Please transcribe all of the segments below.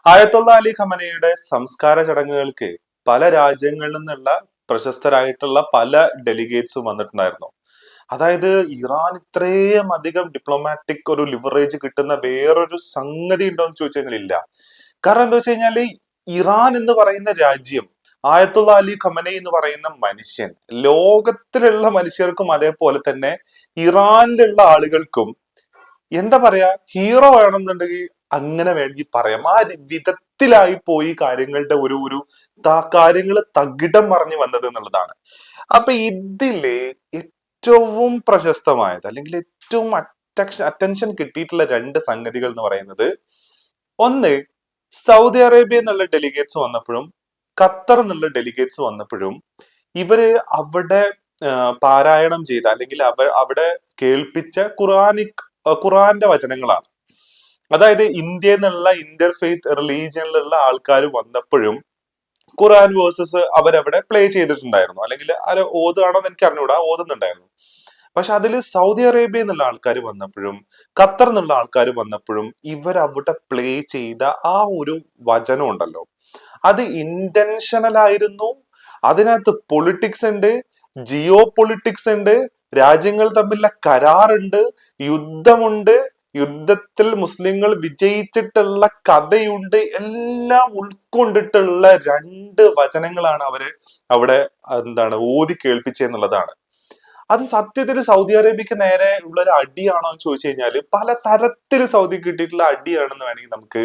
ആയത്തുള്ള അലി ഖമനയുടെ സംസ്കാര ചടങ്ങുകൾക്ക് പല രാജ്യങ്ങളിൽ നിന്നുള്ള പ്രശസ്തരായിട്ടുള്ള പല ഡെലിഗേറ്റ്സും വന്നിട്ടുണ്ടായിരുന്നു. അതായത് ഇറാൻ ഇത്രയും അധികം ഡിപ്ലോമാറ്റിക് ഒരു ലിവറേജ് കിട്ടുന്ന വേറൊരു സംഗതി ഉണ്ടോ എന്ന് ചോദിച്ചു കഴിഞ്ഞാൽ ഇല്ല. കാരണം എന്താ വെച്ച് കഴിഞ്ഞാല് ഇറാൻ എന്ന് പറയുന്ന രാജ്യം, ആയത്തുള്ള അലി ഖമനെ എന്ന് പറയുന്ന മനുഷ്യൻ, ലോകത്തിലുള്ള മനുഷ്യർക്കും അതേപോലെ തന്നെ ഇറാനിലുള്ള ആളുകൾക്കും എന്താ പറയാ, ഹീറോ വേണമെന്നുണ്ടെങ്കിൽ അങ്ങനെ വേണമെങ്കിൽ പറയാം. ആ വിധത്തിലായി പോയി കാര്യങ്ങളുടെ കാര്യങ്ങൾ തകിടം മറിഞ്ഞു വന്നത് എന്നുള്ളതാണ്. അപ്പൊ ഇതില് ഏറ്റവും പ്രശസ്തമായത് അല്ലെങ്കിൽ ഏറ്റവും അറ്റൻഷൻ കിട്ടിയിട്ടുള്ള രണ്ട് സംഗതികൾ എന്ന് പറയുന്നത്, ഒന്ന് സൗദി അറേബ്യ എന്നുള്ള ഡെലിഗേറ്റ്സ് വന്നപ്പോഴും ഖത്തർ എന്നുള്ള ഡെലിഗേറ്റ്സ് വന്നപ്പോഴും ഇവര് അവിടെ പാരായണം ചെയ്ത അല്ലെങ്കിൽ അവിടെ കേൾപ്പിച്ച ഖുറാന്റെ വചനങ്ങളാണ്. അതായത് ഇന്ത്യയിൽ നിന്നുള്ള ഇന്റർ ഫെയ്ത്ത് റിലീജിയനിലുള്ള ആൾക്കാർ വന്നപ്പോഴും ഖുറാൻ വേഴ്സസ് അവരവിടെ പ്ലേ ചെയ്തിട്ടുണ്ടായിരുന്നു. അല്ലെങ്കിൽ അത് ഓതുകയാണോ എന്ന് എനിക്ക് അറിഞ്ഞൂടാ, ഓതുന്നുണ്ടായിരുന്നു. പക്ഷെ അതിൽ സൗദി അറേബ്യ എന്നുള്ള ആൾക്കാർ വന്നപ്പോഴും ഖത്തർ എന്നുള്ള ആൾക്കാർ വന്നപ്പോഴും ഇവരവിടെ പ്ലേ ചെയ്ത ആ ഒരു വചനം ഉണ്ടല്ലോ, അത് ഇന്റൻഷനൽ ആയിരുന്നു. അതിനകത്ത് പൊളിറ്റിക്സ് ഉണ്ട്, ജിയോ പൊളിറ്റിക്സ് ഉണ്ട്, രാജ്യങ്ങൾ തമ്മിലുള്ള കരാറുണ്ട്, യുദ്ധമുണ്ട്, യുദ്ധത്തിൽ മുസ്ലിങ്ങൾ വിജയിച്ചിട്ടുള്ള കഥയുണ്ട്. എല്ലാം ഉൾക്കൊണ്ടിട്ടുള്ള രണ്ട് വചനങ്ങളാണ് അവര് അവിടെ ഓതി കേൾപ്പിച്ചെന്നുള്ളതാണ്. അത് സത്യത്തിൽ സൗദി അറേബ്യക്ക് നേരെ ഉള്ള ഒരു അടിയാണോ എന്ന് ചോദിച്ചു കഴിഞ്ഞാൽ പല തരത്തിൽ സൗദി കിട്ടിയിട്ടുള്ള അടിയാണെന്ന് വേണമെങ്കിൽ നമുക്ക്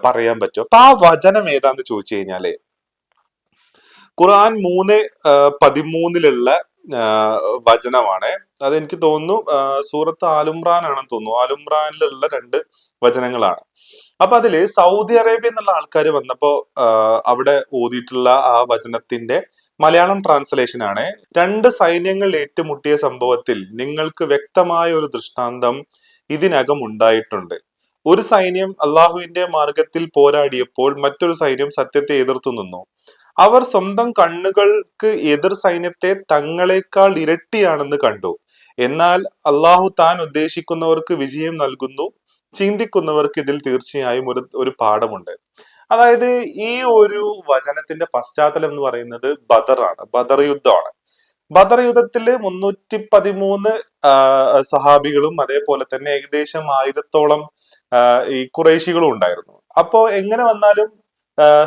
പറയാൻ പറ്റും. അപ്പൊ ആ വചനം ഏതാന്ന് ചോദിച്ചു കഴിഞ്ഞാല് ഖുർആൻ 3:13 വചനമാണ്. അത് എനിക്ക് തോന്നുന്നു സൂറത്ത് ആലുംറാൻ ആണെന്ന് തോന്നുന്നു. ആലുംറാനിലുള്ള രണ്ട് വചനങ്ങളാണ്. അപ്പൊ അതില് സൗദി അറേബ്യ എന്നുള്ള ആൾക്കാർ വന്നപ്പോ അവിടെ ഓതിയിട്ടുള്ള ആ വചനത്തിന്റെ മലയാളം ട്രാൻസ്ലേഷൻ ആണ്: രണ്ട് സൈന്യങ്ങൾ ഏറ്റുമുട്ടിയ സംഭവത്തിൽ നിങ്ങൾക്ക് വ്യക്തമായ ഒരു ദൃഷ്ടാന്തം ഇതിനകം ഉണ്ടായിട്ടുണ്ട്. ഒരു സൈന്യം അള്ളാഹുവിന്റെ മാർഗത്തിൽ പോരാടിയപ്പോൾ മറ്റൊരു സൈന്യം സത്യത്തെ എതിർത്തു നിന്നു. അവർ സ്വന്തം കണ്ണുകൾക്ക് എതിർ സൈന്യത്തെ തങ്ങളെക്കാൾ ഇരട്ടിയാണെന്ന് കണ്ടു. എന്നാൽ അള്ളാഹു താൻ ഉദ്ദേശിക്കുന്നവർക്ക് വിജയം നൽകുന്നു. ചിന്തിക്കുന്നവർക്ക് ഇതിൽ തീർച്ചയായും ഒരു പാഠമുണ്ട്. അതായത് ഈ ഒരു വചനത്തിന്റെ പശ്ചാത്തലം എന്ന് പറയുന്നത് ബദറാണ്, ബദർ യുദ്ധമാണ്. ബദർ യുദ്ധത്തില് 313 സഹാബികളും അതേപോലെ തന്നെ ഏകദേശം 1000-ഓളം ഈ ഖുറൈശികളും ഉണ്ടായിരുന്നു. അപ്പോ എങ്ങനെ വന്നാലും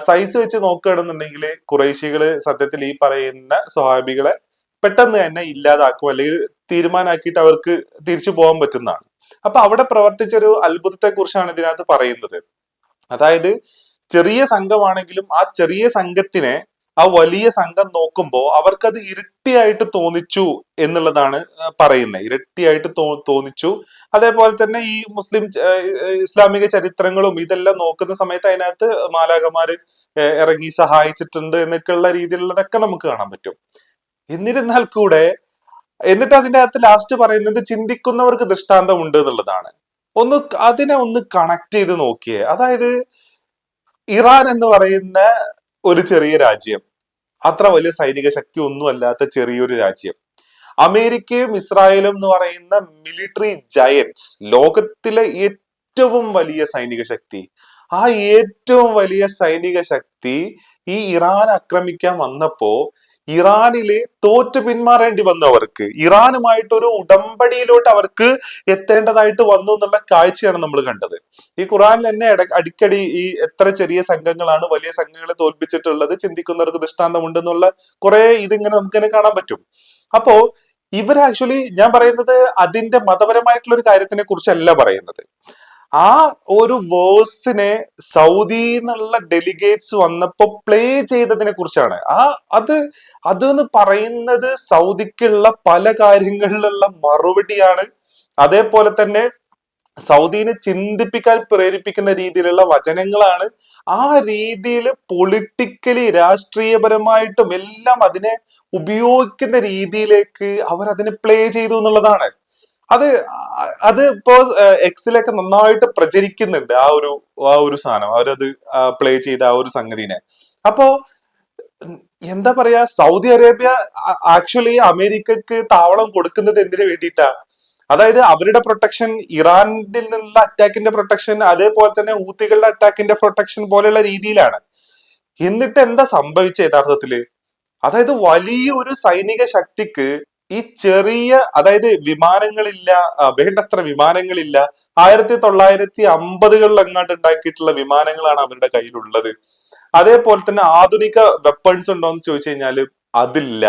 സൈസ് വെച്ച് നോക്കുകയാണെന്നുണ്ടെങ്കിൽ ഖുറൈശികള് സത്യത്തിൽ ഈ പറയുന്ന സ്വഹാബികളെ പെട്ടെന്ന് തന്നെ ഇല്ലാതാക്കും, അല്ലെങ്കിൽ തീരുമാനമാക്കിയിട്ട് അവർക്ക് തിരിച്ചു പോകാൻ പറ്റുന്നതാണ്. അപ്പൊ അവിടെ പ്രവർത്തിച്ചൊരു അത്ഭുതത്തെ കുറിച്ചാണ് ഇതിനകത്ത് പറയുന്നത്. അതായത് ചെറിയ സംഘമാണെങ്കിലും ആ ചെറിയ സംഘത്തിനെ ആ വലിയ സംഘം നോക്കുമ്പോൾ അവർക്കത് ഇരട്ടിയായിട്ട് തോന്നിച്ചു എന്നുള്ളതാണ് പറയുന്നത്. ഇരട്ടിയായിട്ട് തോന്നിച്ചു. അതേപോലെ തന്നെ ഈ ഇസ്ലാമിക ചരിത്രങ്ങളും ഇതെല്ലാം നോക്കുന്ന സമയത്ത് അതിനകത്ത് മാലാഖമാര് ഇറങ്ങി സഹായിച്ചിട്ടുണ്ട് എന്നൊക്കെയുള്ള രീതിയിലുള്ളതൊക്കെ നമുക്ക് കാണാൻ പറ്റും. എന്നിരുന്നാൽ കൂടെ എന്നിട്ട് അതിന്റെ അകത്ത് ലാസ്റ്റ് പറയുന്നത് ചിന്തിക്കുന്നവർക്ക് ദൃഷ്ടാന്തം ഉണ്ട് എന്നുള്ളതാണ്. അതിനെ ഒന്ന് കണക്ട് ചെയ്ത് നോക്കിയേ. അതായത് ഇറാൻ എന്ന് പറയുന്ന ഒരു ചെറിയ രാജ്യം, അത്ര വലിയ സൈനിക ശക്തി ഒന്നും അല്ലാത്ത ചെറിയൊരു രാജ്യം, അമേരിക്കയും ഇസ്രായേലും എന്ന് പറയുന്ന മിലിറ്ററി ജയന്റ്സ്, ലോകത്തിലെ ഏറ്റവും വലിയ സൈനിക ശക്തി, ആ ഏറ്റവും വലിയ സൈനിക ശക്തി ഈ ഇറാൻ ആക്രമിക്കാൻ വന്നപ്പോ ഇറാനിലെ തോറ്റു പിന്മാറേണ്ടി വന്നു. അവർക്ക് ഇറാനുമായിട്ടൊരു ഉടമ്പടിയിലോട്ട് അവർക്ക് എത്തേണ്ടതായിട്ട് വന്നു എന്നുള്ള കാഴ്ചയാണ് നമ്മൾ കണ്ടത്. ഈ ഖുറാനിൽ തന്നെ അടിക്കടി ഈ എത്ര ചെറിയ സംഘങ്ങളാണ് വലിയ സംഘങ്ങളെ തോൽപ്പിച്ചിട്ടുള്ളത്, ചിന്തിക്കുന്നവർക്ക് ദൃഷ്ടാന്തമുണ്ടെന്നുള്ള കുറെ ഇതിങ്ങനെ നമുക്കിങ്ങനെ കാണാൻ പറ്റും. അപ്പോ ഇവർ ആക്ച്വലി, ഞാൻ പറയുന്നത് അതിന്റെ മതപരമായിട്ടുള്ള ഒരു കാര്യത്തിനെ കുറിച്ചല്ല പറയുന്നത്. ആ ഒരു വേഴ്സിനെ സൗദി എന്നുള്ള ഡെലിഗേറ്റ്സ് വന്നപ്പോ പ്ലേ ചെയ്തതിനെ കുറിച്ചാണ്. അതെന്ന് പറയുന്നത് സൗദിക്കുള്ള പല കാര്യങ്ങളിലുള്ള മറുപടിയാണ്. അതേപോലെ തന്നെ സൗദീനെ ചിന്തിപ്പിക്കാൻ പ്രേരിപ്പിക്കുന്ന രീതിയിലുള്ള വചനങ്ങളാണ്. ആ രീതിയിൽ പൊളിറ്റിക്കലി രാഷ്ട്രീയപരമായിട്ടും എല്ലാം അതിനെ ഉപയോഗിക്കുന്ന രീതിയിലേക്ക് അവർ അതിനെ പ്ലേ ചെയ്തു എന്നുള്ളതാണ്. അത് അത് ഇപ്പോ എക്സിലൊക്കെ നന്നായിട്ട് പ്രചരിക്കുന്നുണ്ട് ആ ഒരു സാധനം, അവരത് പ്ലേ ചെയ്ത ആ ഒരു സംഗതിനെ. അപ്പോ എന്താ പറയാ, സൗദി അറേബ്യ ആക്ച്വലി അമേരിക്കക്ക് താവളം കൊടുക്കുന്നത് എന്തിനു വേണ്ടിയിട്ടാ? അതായത് അവരുടെ പ്രൊട്ടക്ഷൻ, ഇറാനിൽ നിന്നുള്ള അറ്റാക്കിന്റെ പ്രൊട്ടക്ഷൻ, അതേപോലെ തന്നെ ഊത്തികളുടെ അറ്റാക്കിന്റെ പ്രൊട്ടക്ഷൻ പോലെയുള്ള രീതിയിലാണ്. എന്നിട്ട് എന്താ സംഭവിച്ച യഥാർത്ഥത്തില്? അതായത് വലിയ ഒരു സൈനിക ശക്തിക്ക് ഈ ചെറിയ, അതായത് വിമാനങ്ങളില്ല, വേണ്ടത്ര വിമാനങ്ങളില്ല. 1950-കളിൽ എങ്ങാണ്ട് ഉണ്ടാക്കിയിട്ടുള്ള വിമാനങ്ങളാണ് അവരുടെ കയ്യിലുള്ളത്. അതേപോലെ തന്നെ ആധുനിക വെപ്പൺസ് ഉണ്ടോ എന്ന് ചോദിച്ചു കഴിഞ്ഞാൽ അതില്ല.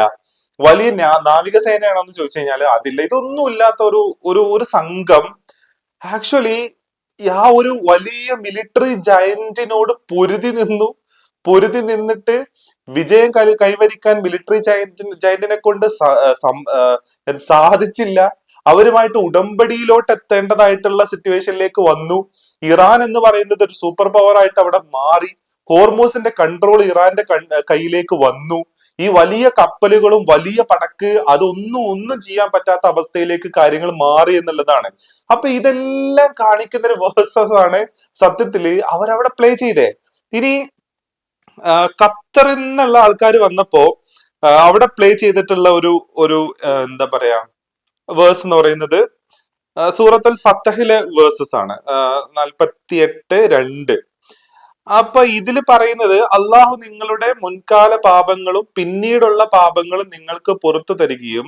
വലിയ നാവികസേനയാണോ എന്ന് ചോദിച്ചു കഴിഞ്ഞാൽ അതില്ല. ഇതൊന്നും ഇല്ലാത്ത ഒരു ഒരു ഒരു സംഘം ആക്ച്വലി ആ ഒരു വലിയ മിലിറ്ററി ജയന്റിനോട് പൊരുതി നിന്നിട്ട് വിജയം കൈവരിക്കാൻ മിലിറ്ററി ജയന്റിനെ കൊണ്ട് സാധിച്ചില്ല. അവരുമായിട്ട് ഉടമ്പടിയിലോട്ട് എത്തേണ്ടതായിട്ടുള്ള സിറ്റുവേഷനിലേക്ക് വന്നു. ഇറാൻ എന്ന് പറയുന്നത് ഒരു സൂപ്പർ പവർ ആയിട്ട് അവിടെ മാറി. ഹോർമോസിന്റെ കൺട്രോൾ ഇറാന്റെ കയ്യിലേക്ക് വന്നു. ഈ വലിയ കപ്പലുകളും വലിയ പടക്ക് ഒന്നും ചെയ്യാൻ പറ്റാത്ത അവസ്ഥയിലേക്ക് കാര്യങ്ങൾ മാറി എന്നുള്ളതാണ്. അപ്പൊ ഇതെല്ലാം കാണിക്കുന്ന ഒരു വേഴ്സസ് ആണ് സത്യത്തില് അവരവിടെ പ്ലേ ചെയ്തേ. ഇനി ഖത്തറിൽ നിന്നുള്ള ആൾക്കാർ വന്നപ്പോ അവിടെ പ്ലേ ചെയ്തിട്ടുള്ള ഒരു ഒരു എന്താ പറയാ വേഴ്സ് എന്ന് പറയുന്നത് സൂറത്തുൽ ഫത്തഹിലെ വേഴ്സസ് ആണ്. 48:2. അപ്പൊ ഇതിൽ പറയുന്നത് അള്ളാഹു നിങ്ങളുടെ മുൻകാല പാപങ്ങളും പിന്നീടുള്ള പാപങ്ങളും നിങ്ങൾക്ക് പുറത്തു തരികയും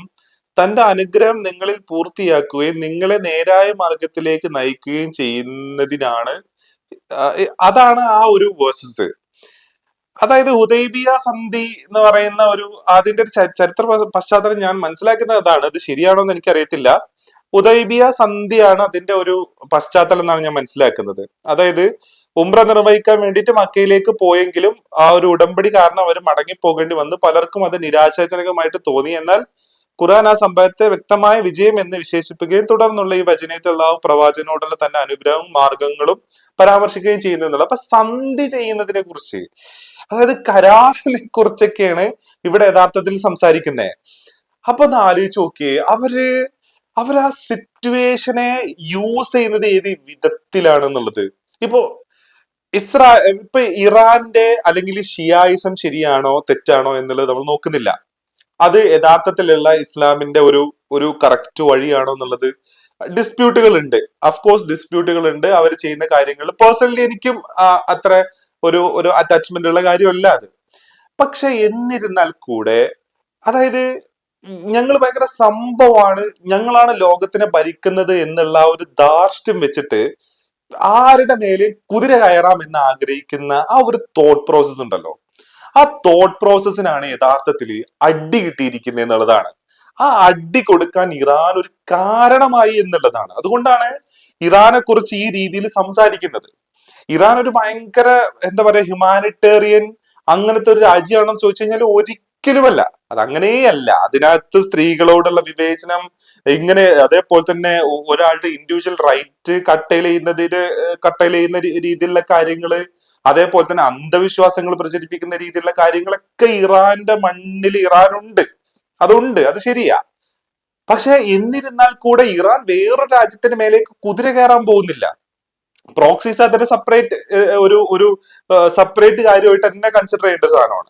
തന്റെ അനുഗ്രഹം നിങ്ങളിൽ പൂർത്തിയാക്കുകയും നിങ്ങളെ നേരായ മാർഗത്തിലേക്ക് നയിക്കുകയും ചെയ്യുന്നതിനാണ്. അതാണ് ആ ഒരു വേഴ്സസ്. അതായത് ഹുദൈബിയ സന്ധി എന്ന് പറയുന്ന അതിന്റെ ഒരു ചരിത്ര പശ്ചാത്തലം ഞാൻ മനസ്സിലാക്കുന്നത് അതാണ്. അത് ശരിയാണോ എന്ന് എനിക്കറിയത്തില്ല. ഹുദൈബിയ സന്ധിയാണ് അതിന്റെ ഒരു പശ്ചാത്തലം എന്നാണ് ഞാൻ മനസ്സിലാക്കുന്നത്. അതായത് ഉംറ നിർവഹിക്കാൻ വേണ്ടിയിട്ട് മക്കയിലേക്ക് പോയെങ്കിലും ആ ഒരു ഉടമ്പടി കാരണം അവർ മടങ്ങി പോകേണ്ടി വന്നു. പലർക്കും അത് നിരാശാജനകമായിട്ട് തോന്നി. എന്നാൽ ഖുർആൻ ആ സംഭവത്തെ വ്യക്തമായ വിജയം എന്ന് വിശേഷിപ്പിക്കുകയും തുടർന്നുള്ള ഈ വചനത്തിൽ അല്ലാഹു പ്രവാചകനോടുള്ള തന്നെ അനുഗ്രഹവും മാർഗങ്ങളും പരാമർശിക്കുകയും ചെയ്യുന്നു. അപ്പൊ സന്ധി ചെയ്യുന്നതിനെ കുറിച്ച്, അതായത് കരാറിനെ കുറിച്ചൊക്കെയാണ് ഇവിടെ യഥാർത്ഥത്തിൽ സംസാരിക്കുന്നത്. അപ്പൊ ഒന്ന് ആലോചിച്ച് നോക്കിയേ, അവർ ആ സിറ്റുവേഷനെ യൂസ് ചെയ്യുന്നത് ഏത് വിധത്തിലാണെന്നുള്ളത്. ഇപ്പോ ഇപ്പൊ ഇറാന്റെ അല്ലെങ്കിൽ ഷിയായിസം ശരിയാണോ തെറ്റാണോ എന്നുള്ളത് നമ്മൾ നോക്കുന്നില്ല. അത് യഥാർത്ഥത്തിലുള്ള ഇസ്ലാമിന്റെ ഒരു കറക്റ്റ് വഴിയാണോ എന്നുള്ളത് ഡിസ്പ്യൂട്ടുകൾ ഉണ്ട്. അഫ്കോഴ്സ് ഡിസ്പ്യൂട്ടുകൾ ഉണ്ട്. അവർ ചെയ്യുന്ന കാര്യങ്ങൾ പേഴ്സണലി എനിക്കും അത്ര ഒരു അറ്റാച്ച്മെന്റ് ഉള്ള കാര്യമല്ല അത്. പക്ഷെ എന്നിരുന്നാൽ കൂടെ, അതായത് ഞങ്ങൾ ഭയങ്കര സംഭവമാണ്, ഞങ്ങളാണ് ലോകത്തിനെ ഭരിക്കുന്നത് എന്നുള്ള ഒരു ധാർഷ്ട്യം വെച്ചിട്ട് ആരുടെ മേലെ കുതിര കയറാം എന്ന് ആഗ്രഹിക്കുന്ന ആ ഒരു തോട്ട് പ്രോസസ് ഉണ്ടല്ലോ, ആ തോട്ട് പ്രോസസ്സിനാണ് യഥാർത്ഥത്തിൽ അടി കിട്ടിയിരിക്കുന്നത് എന്നുള്ളതാണ്. ആ അടി കൊടുക്കാൻ ഇറാൻ ഒരു കാരണമായി എന്നുള്ളതാണ്. അതുകൊണ്ടാണ് ഇറാനെ കുറിച്ച് ഈ രീതിയിൽ സംസാരിക്കുന്നത്. ഇറാൻ ഒരു ഭയങ്കര എന്താ പറയാ ഹ്യൂമാനിറ്റേറിയൻ അങ്ങനത്തെ ഒരു രാജ്യമാണെന്ന് ചോദിച്ചു കഴിഞ്ഞാൽ ഒരിക്കലുമല്ല. അത് അങ്ങനെയല്ല. അതിനകത്ത് സ്ത്രീകളോടുള്ള വിവേചനം ഇങ്ങനെ, അതേപോലെ തന്നെ ഒരാളുടെ ഇൻഡിവിജ്വൽ റൈറ്റ് കട്ടയിൽ ചെയ്യുന്ന രീതിയിലുള്ള കാര്യങ്ങള്, അതേപോലെ തന്നെ അന്ധവിശ്വാസങ്ങൾ പ്രചരിപ്പിക്കുന്ന രീതിയിലുള്ള കാര്യങ്ങളൊക്കെ ഇറാന്റെ മണ്ണിൽ ഇറാനുണ്ട്. അത് ശരിയാ. പക്ഷെ എന്നിരുന്നാൽ കൂടെ ഇറാൻ വേറൊരു രാജ്യത്തിന്റെ മേലേക്ക് കുതിര കയറാൻ പോകുന്നില്ല. പ്രോക്സീസ് അതിന് ഒരു സെപ്പറേറ്റ് കാര്യമായിട്ട് തന്നെ കൺസിഡർ ചെയ്യേണ്ട ഒരു സാധനമാണ്.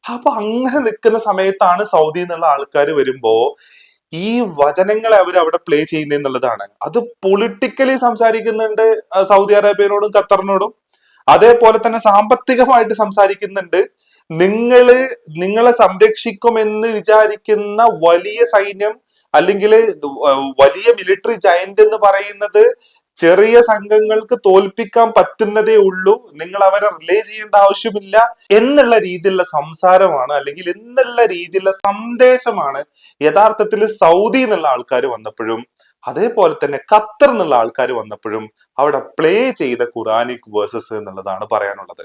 അപ്പൊ അങ്ങനെ നിൽക്കുന്ന സമയത്താണ് സൗദി എന്നുള്ള ആൾക്കാർ വരുമ്പോ ഈ വചനങ്ങളെ അവർ അവിടെ പ്ലേ ചെയ്യുന്നത് എന്നുള്ളതാണ്. അത് പൊളിറ്റിക്കലി സംസാരിക്കുന്നുണ്ട് സൗദി അറേബ്യനോടും ഖത്തറിനോടും, അതേപോലെ തന്നെ സാമ്പത്തികമായിട്ട് സംസാരിക്കുന്നുണ്ട്. നിങ്ങളെ സംരക്ഷിക്കുമെന്ന് വിചാരിക്കുന്ന വലിയ സൈന്യം അല്ലെങ്കിൽ വലിയ മിലിറ്ററി ജയന്റ് എന്ന് പറയുന്നത് ചെറിയ സംഘങ്ങൾക്ക് തോൽപ്പിക്കാൻ പറ്റുന്നതേ ഉള്ളൂ, നിങ്ങൾ അവരെ റിലേ ചെയ്യേണ്ട ആവശ്യമില്ല എന്നുള്ള രീതിയിലുള്ള സംസാരമാണ്, അല്ലെങ്കിൽ എന്നുള്ള രീതിയിലുള്ള സന്ദേശമാണ് യഥാർത്ഥത്തിൽ സൗദി എന്നുള്ള ആൾക്കാർ വന്നപ്പോഴും അതേപോലെ തന്നെ ഖത്തർ എന്നുള്ള ആൾക്കാർ വന്നപ്പോഴും അവിടെ പ്ലേ ചെയ്ത ഖുറാനിക് വേഴ്സസ് എന്നുള്ളതാണ് പറയാനുള്ളത്.